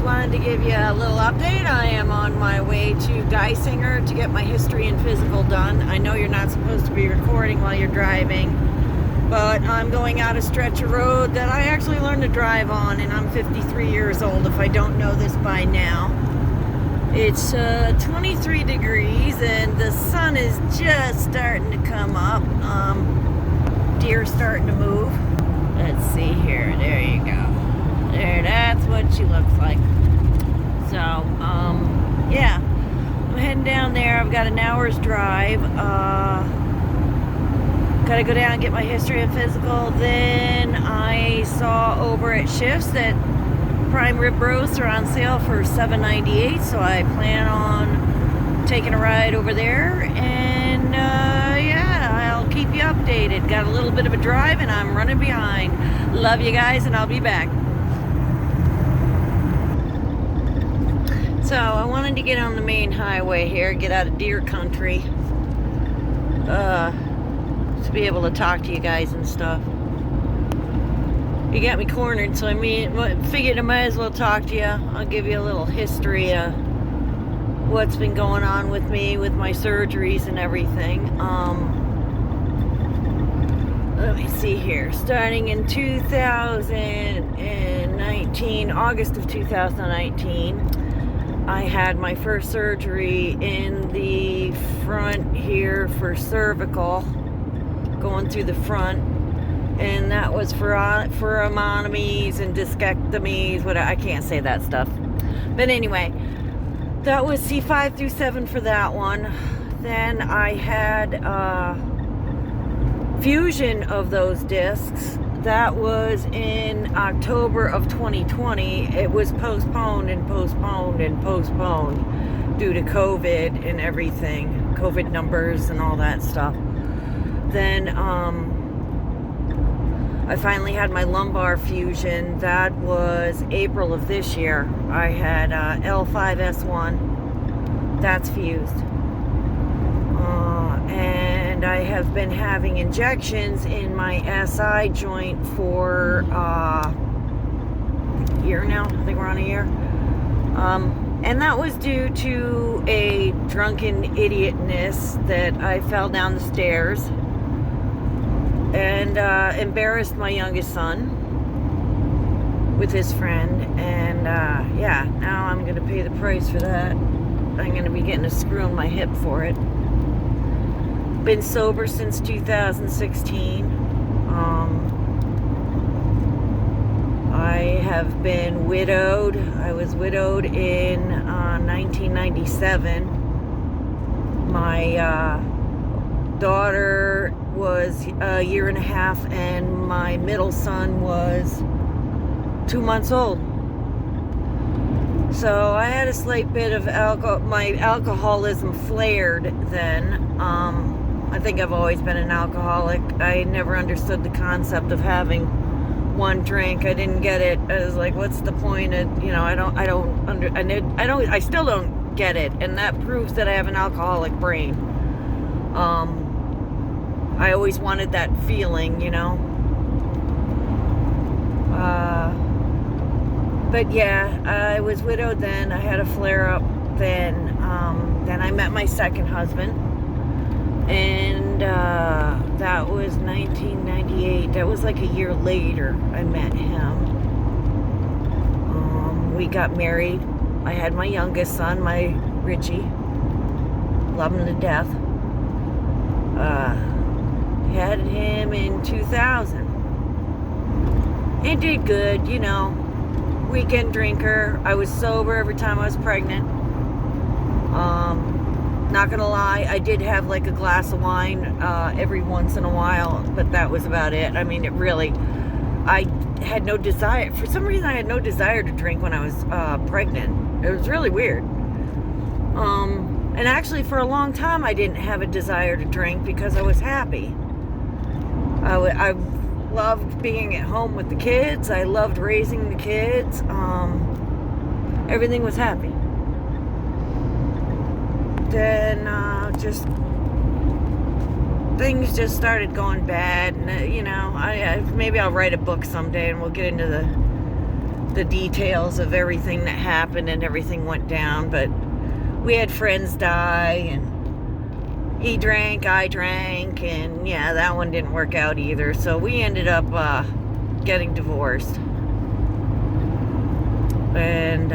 wanted to give you a little update. I am on my way to Geisinger to get my history and physical done. I know you're not supposed to be recording while you're driving, but I'm going out a stretch of road that I actually learned to drive on, and I'm 53 years old if I don't know this by now. It's 23 degrees and the sun is just starting to come up. Deer starting to move. Let's see here. There you go. There, that's what she looks like. So, yeah. I'm heading down there. I've got an hour's drive. Gotta go down and get my history and physical. Then I saw over at Schiffs that prime rib roasts are on sale for $7.98, so I plan on taking a ride over there, and yeah, I'll keep you updated. Got a little bit of a drive and I'm running behind. Love you guys, and I'll be back. So I wanted to get on the main highway here, get out of deer country, to be able to talk to you guys and stuff. You got me cornered, so I figured I might as well talk to you. I'll give you a little history of what's been going on with me, with my surgeries and everything. Let me see here. Starting in 2019, August of 2019, I had my first surgery in the front here for cervical, going through the front. And that was for ammotomies and discectomies. I can't say that stuff. But anyway, that was C5 through 7 for that one. Then I had fusion of those discs. That was in October of 2020. It was postponed and postponed and postponed due to COVID and everything. COVID numbers and all that stuff. Then, I finally had my lumbar fusion. That was April of this year. I had L5S1. That's fused. And I have been having injections in my SI joint for a year now. I think we're on a year. And that was due to a drunken idiotness that I fell down the stairs and embarrassed my youngest son with his friend, and yeah, now I'm gonna pay the price for that. I'm gonna be getting a screw in my hip for it. Been sober since 2016. I have been widowed. I was widowed in 1997. My daughter was a year and a half, and my middle son was 2 months old. So I had a slight bit of my alcoholism flared then. I think I've always been an alcoholic. I never understood the concept of having one drink. I didn't get it. I was like, what's the point of, I still don't get it, and that proves that I have an alcoholic brain. I always wanted that feeling, but yeah, I was widowed then. I had a flare-up then. Then I met my second husband, and that was 1998. That was like a year later I met him. We got married. I had my youngest son, my Richie. Love him to death. Had him in 2000. It did good, weekend drinker. I was sober every time I was pregnant. Not gonna lie, I did have like a glass of wine every once in a while, but that was about it. I mean, I had no desire. For some reason, I had no desire to drink when I was pregnant. It was really weird. And actually, for a long time, I didn't have a desire to drink because I was happy. I loved being at home with the kids. I loved raising the kids. Everything was happy. Then things just started going bad, and maybe I'll write a book someday, and we'll get into the details of everything that happened and everything went down, but we had friends die, and he drank, I drank, and yeah, that one didn't work out either. So we ended up getting divorced. And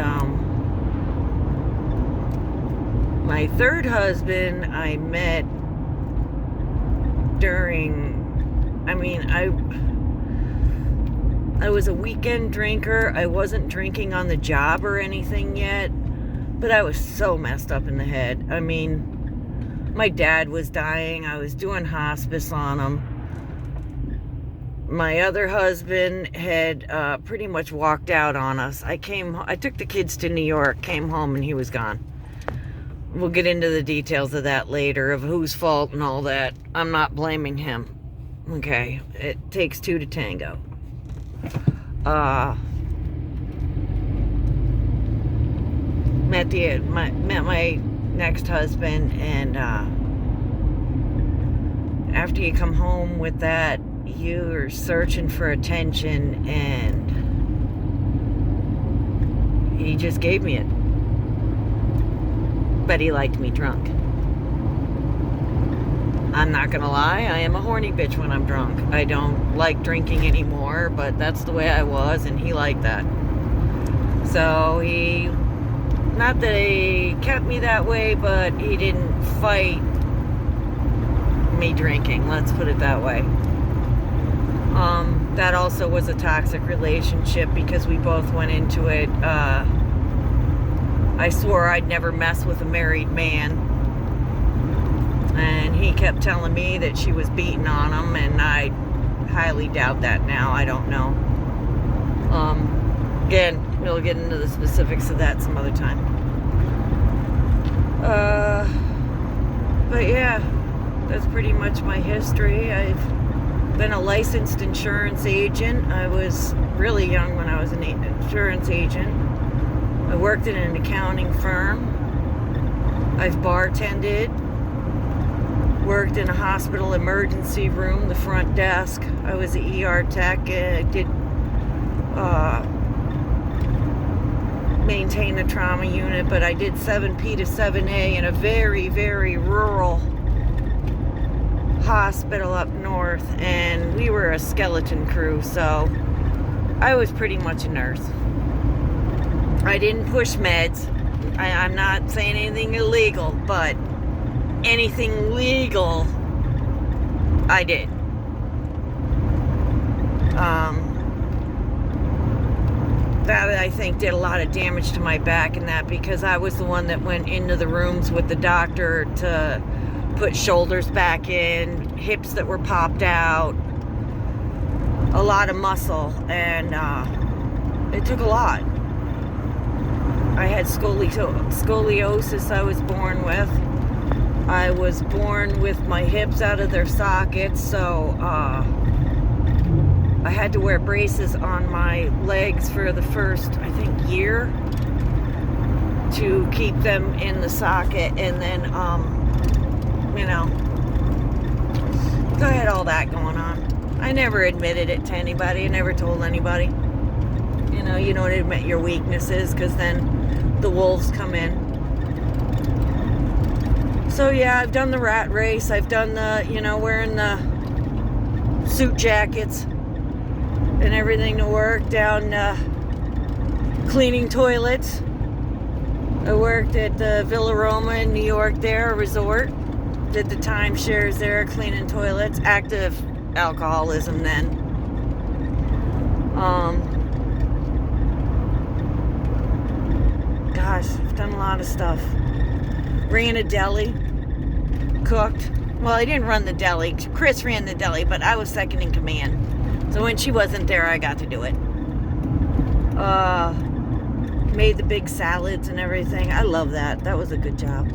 my third husband I met during, I was a weekend drinker. I wasn't drinking on the job or anything yet, but I was so messed up in the head. I mean, my dad was dying. I was doing hospice on him. My other husband had pretty much walked out on us. I took the kids to New York, came home, and he was gone. We'll get into the details of that later, of whose fault and all that. I'm not blaming him. Okay, it takes two to tango. Met my next husband, and after you come home with that, you're searching for attention, and he just gave me it. But he liked me drunk. I'm not gonna lie, I am a horny bitch when I'm drunk. I don't like drinking anymore, but that's the way I was, and he liked that. So not that he kept me that way, but he didn't fight me drinking, let's put it that way. That also was a toxic relationship because we both went into it. I swore I'd never mess with a married man, and he kept telling me that she was beating on him, and I highly doubt that now. I don't know. Again, we'll get into the specifics of that some other time. But yeah, that's pretty much my history. I've been a licensed insurance agent. I was really young when I was an insurance agent. I worked in an accounting firm. I've bartended, worked in a hospital emergency room, the front desk. I was an ER tech. I did maintain the trauma unit, but I did 7P to 7A in a very, very rural hospital up north, and we were a skeleton crew, so I was pretty much a nurse. I didn't push meds. I'm not saying anything illegal, but anything legal, I did. That, I think, did a lot of damage to my back, and that because I was the one that went into the rooms with the doctor to put shoulders back in, hips that were popped out, a lot of muscle, and it took a lot. I had scoliosis I was born with. I was born with my hips out of their sockets, so I had to wear braces on my legs for the first, I think, year to keep them in the socket, and then, so I had all that going on. I never admitted it to anybody. I never told anybody. You don't admit your weaknesses, because then the wolves come in. So yeah, I've done the rat race. I've done the, wearing the suit jackets and everything to work, down cleaning toilets. I worked at the Villa Roma in New York there, a resort. Did the timeshares there, cleaning toilets. Active alcoholism then. Gosh, I've done a lot of stuff. Ran a deli. Cooked. Well, I didn't run the deli. Chris ran the deli, but I was second in command. So when she wasn't there, I got to do it. Made the big salads and everything. I love that. That was a good job.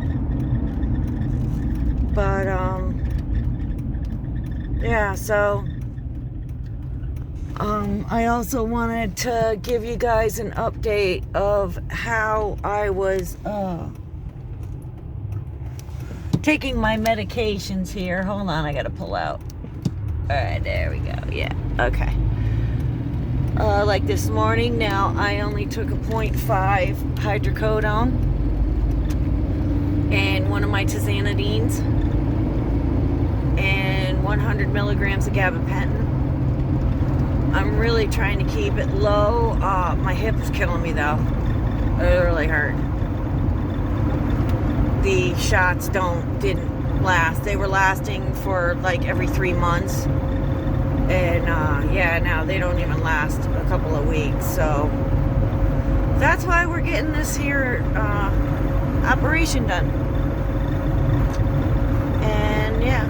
But, yeah, so, I also wanted to give you guys an update of how I was, taking my medications here. Hold on, I gotta pull out. Alright, there we go. Yeah, okay. Like this morning, now I only took a 0.5 hydrocodone and one of my tizanidines and 100 milligrams of gabapentin. I'm really trying to keep it low. My hip is killing me though. It really hurt. The shots didn't last. They were lasting for like every 3 months. And yeah, now they don't even last a couple of weeks. So that's why we're getting this here operation done. And yeah.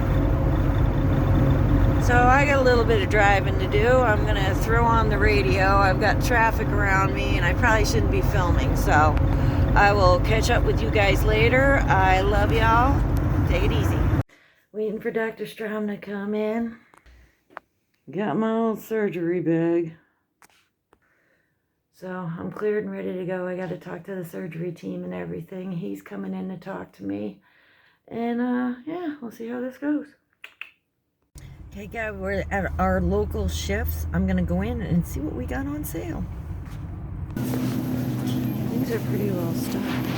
So I got a little bit of driving to do. I'm going to throw on the radio. I've got traffic around me and I probably shouldn't be filming. So I will catch up with you guys later. I love y'all. Take it easy. Waiting for Dr. Strom to come in. Got my old surgery bag. So I'm cleared and ready to go. I got to talk to the surgery team and everything. He's coming in to talk to me. And yeah, we'll see how this goes. Okay guys, we're at our local Schiffs. I'm going to go in and see what we got on sale. Things are pretty well stocked.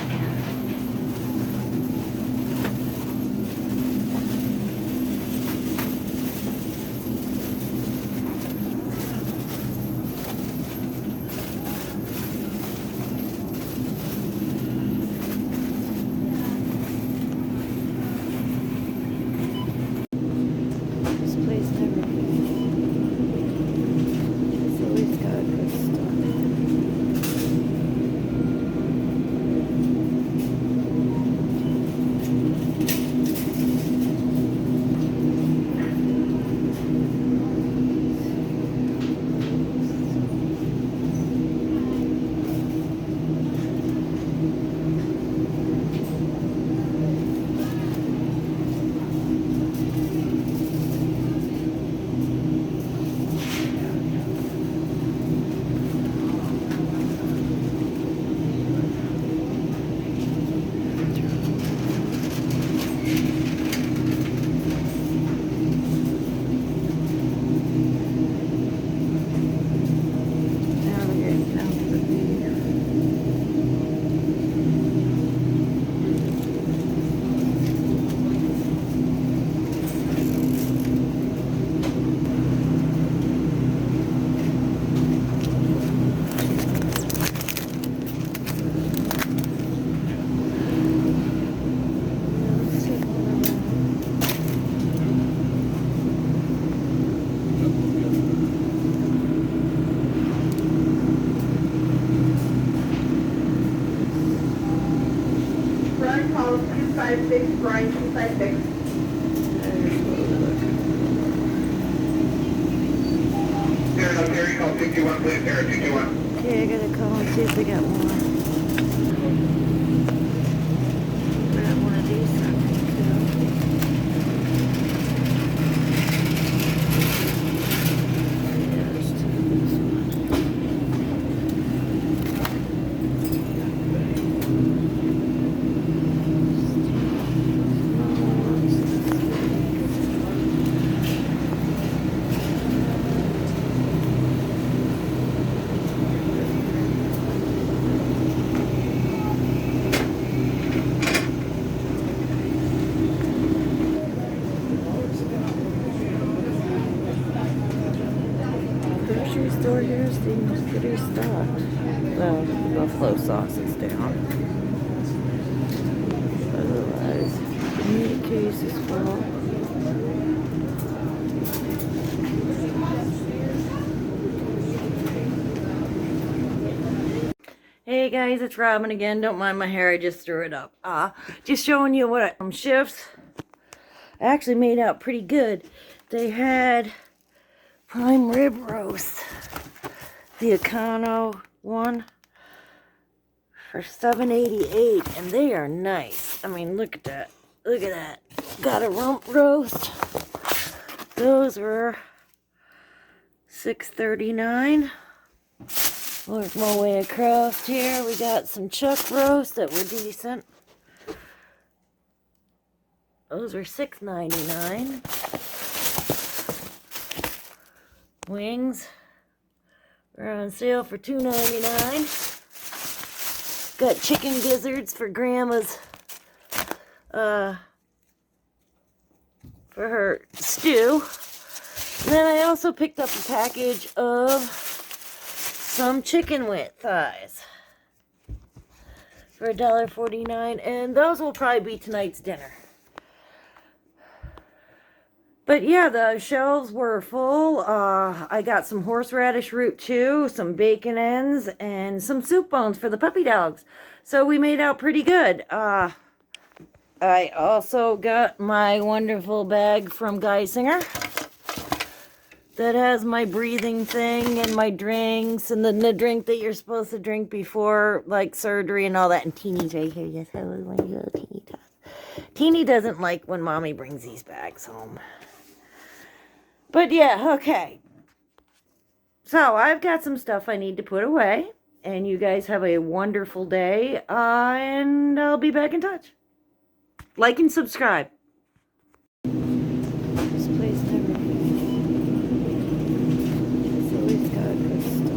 Call 256, Brian 256. Sarah, Terry, call 221, please, Sarah, 221. Okay, I gotta call and see if they got one. Grab one of these suckers yeah, let's take this one. Grocery store here seems pretty stocked. Well, the buffalo sauce is down. Otherwise, the meat case is full. Hey guys, it's Robin again. Don't mind my hair, I just threw it up. Just showing you what Schiffs. I actually made out pretty good. They had prime rib roast, the Econo one, for $7.88, and they are nice. I mean, look at that. Look at that. Got a rump roast. Those were $6.39. Work my way across here. We got some chuck roast that were decent. Those were $6.99. Wings They're on sale for $2.99. Got chicken gizzards for Grandma's, for her stew. And then I also picked up a package of some chicken wing thighs for $1.49, and those will probably be tonight's dinner. But yeah, the shelves were full. I got some horseradish root too, some bacon ends, and some soup bones for the puppy dogs. So we made out pretty good. I also got my wonderful bag from Geisinger that has my breathing thing and my drinks and the drink that you're supposed to drink before like surgery and all that. And Teeny's right here. Yes, I really want to go. Teeny does. Teeny doesn't like when Mommy brings these bags home. But yeah, okay. So I've got some stuff I need to put away. And you guys have a wonderful day. And I'll be back in touch. Like and subscribe. This place never it's always got good stuff.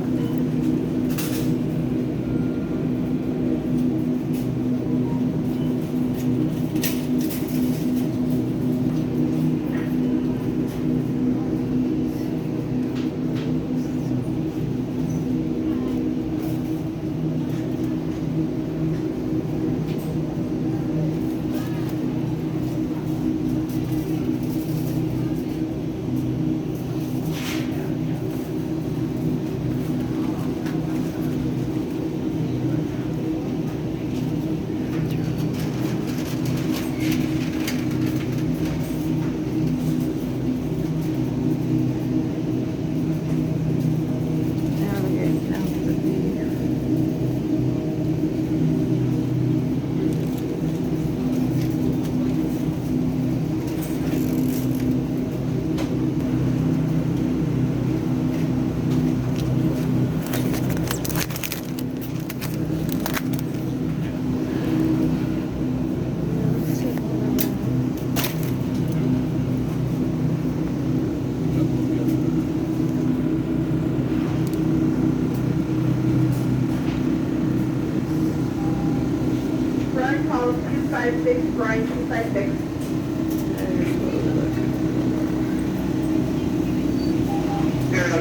Call 256, Brian 256.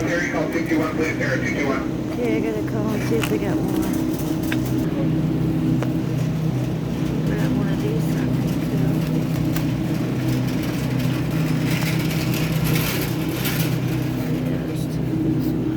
Terry, call 61, please, Terry, 221. Okay, I gotta call and see if they got more. Grab one of these suckers too. Yeah, let's take this one.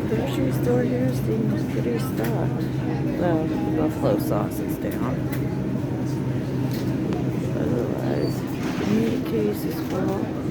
Grocery store here seems pretty stocked. Well, the buffalo sauce is down. Otherwise, the meat case is full.